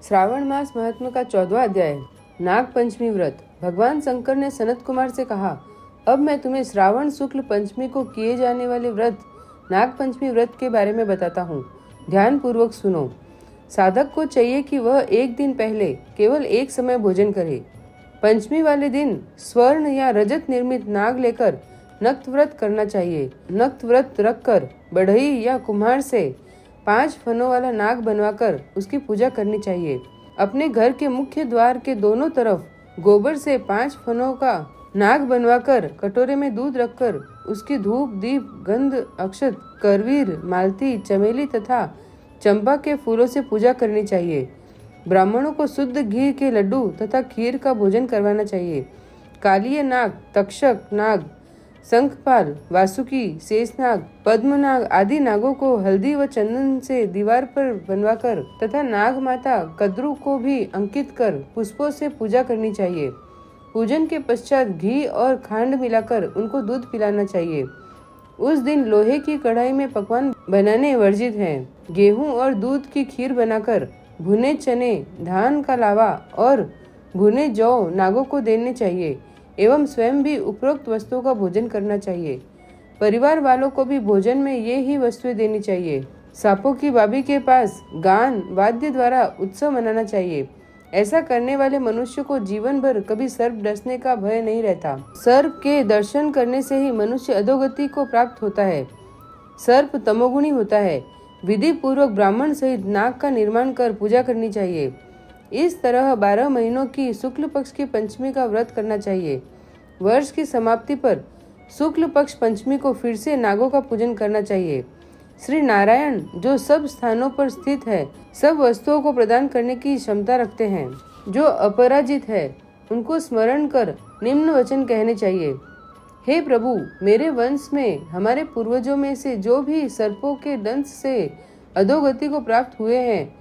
श्रावण मास महात्म्य का 14वां अध्याय। नाग पंचमी व्रत। भगवान शंकर ने सनत कुमार से कहा, अब मैं तुम्हें श्रावण शुक्ल पंचमी को किए जाने वाले व्रत नाग पंचमी व्रत के बारे में बताता हूँ। ध्यान पूर्वक सुनो। साधक को चाहिए कि वह एक दिन पहले केवल एक समय भोजन करे। पंचमी वाले दिन स्वर्ण या रजत निर्मित नाग लेकर नक्त व्रत करना चाहिए। नक्त व्रत रखकर बढ़ई या कुम्हार से 5 फनों वाला नाग बनवाकर उसकी पूजा करनी चाहिए। अपने घर के मुख्य द्वार के दोनों तरफ गोबर से 5 फनों का नाग बनवाकर कटोरे में दूध रखकर उसकी धूप, दीप, गंध, अक्षत, करवीर, मालती, चमेली तथा चंपा के फूलों से पूजा करनी चाहिए। ब्राह्मणों को शुद्ध घी के लड्डू तथा खीर का भोजन करवाना चाहिए। कालिय नाग, तक्षक नाग, शंखपाल, वासुकी, शेषनाग, पद्मनाग आदि नागों को हल्दी व चंदन से दीवार पर बनवाकर तथा नाग माता कद्रू को भी अंकित कर पुष्पों से पूजा करनी चाहिए। पूजन के पश्चात घी और खांड मिलाकर उनको दूध पिलाना चाहिए। उस दिन लोहे की कढ़ाई में पकवान बनाने वर्जित है। गेहूं और दूध की खीर बनाकर भुने चने, धान का लावा और भुने जौ नागों को देने चाहिए एवं स्वयं भी उपरोक्त वस्तुओं का भोजन करना चाहिए। परिवार वालों को भी भोजन में ये ही वस्तुएं देनी चाहिए। सांपों की बाबी के पास गान वाद्य द्वारा उत्सव मनाना चाहिए। ऐसा करने वाले मनुष्य को जीवन भर कभी सर्प डसने का भय नहीं रहता। सर्प के दर्शन करने से ही मनुष्य अधोगति को प्राप्त होता है। सर्प तमोगुणी होता है। विधि पूर्वक ब्राह्मण सहित नाग का निर्माण कर पूजा करनी चाहिए। इस तरह 12 महीनों की शुक्ल पक्ष की पंचमी का व्रत करना चाहिए। वर्ष की समाप्ति पर शुक्ल पक्ष पंचमी को फिर से नागों का पूजन करना चाहिए। श्री नारायण जो सब स्थानों पर स्थित है, सब वस्तुओं को प्रदान करने की क्षमता रखते हैं, जो अपराजित है, उनको स्मरण कर निम्न वचन कहने चाहिए। हे प्रभु, मेरे वंश में हमारे पूर्वजों में से जो भी सर्पों के दंश से अधोगति को प्राप्त हुए हैं,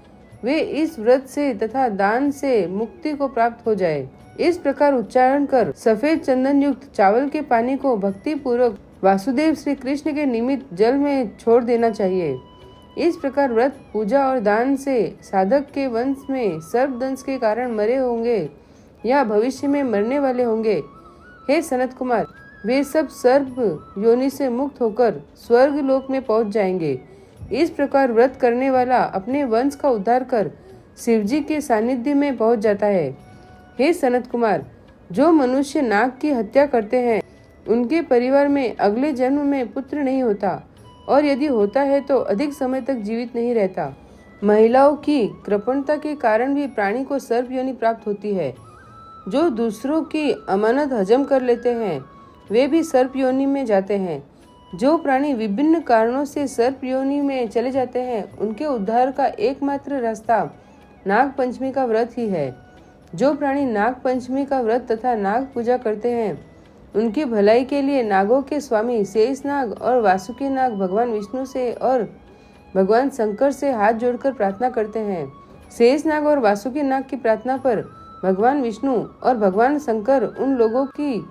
वे इस व्रत से तथा दान से मुक्ति को प्राप्त हो जाए। इस प्रकार उच्चारण कर सफेद चंदन युक्त चावल के पानी को भक्ति पूर्वक वासुदेव श्री कृष्ण के निमित्त जल में छोड़ देना चाहिए। इस प्रकार व्रत, पूजा और दान से साधक के वंश में सर्प दंश के कारण मरे होंगे या भविष्य में मरने वाले होंगे, हे सनत कुमार, वे सब सर्प योनि से मुक्त होकर स्वर्ग लोक में पहुंच जाएंगे। इस प्रकार व्रत करने वाला अपने वंश का उद्धार कर शिवजी के सानिध्य में पहुंच जाता है। हे सनत कुमार, जो मनुष्य नाग की हत्या करते हैं, उनके परिवार में अगले जन्म में पुत्र नहीं होता और यदि होता है तो अधिक समय तक जीवित नहीं रहता। महिलाओं की कृपणता के कारण भी प्राणी को सर्प योनि प्राप्त होती है। जो दूसरों की अमानत हजम कर लेते हैं, वे भी सर्प योनि में जाते हैं। जो प्राणी विभिन्न कारणों से सर्प योनि में चले जाते हैं, उनके उद्धार का एकमात्र रास्ता नाग पंचमी का व्रत ही है। जो प्राणी नाग पंचमी का व्रत तथा नाग पूजा करते हैं, उनकी भलाई के लिए नागों के स्वामी शेषनाग और वासुकी नाग भगवान विष्णु से और भगवान शंकर से हाथ जोड़कर प्रार्थना करते हैं। शेषनाग और वासुकी नाग की प्रार्थना पर भगवान विष्णु और भगवान शंकर उन लोगों की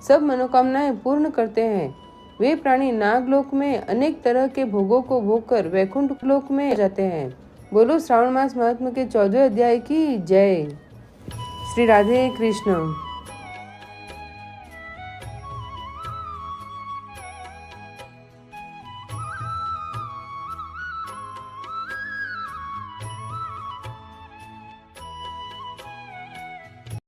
सब मनोकामनाएं पूर्ण करते हैं। वे प्राणी नागलोक में अनेक तरह के भोगों को भोग कर वैकुंठ लोक में जाते हैं। बोलो श्रावण मास महात्म्य के 14वें अध्याय की जय। श्री राधे कृष्ण।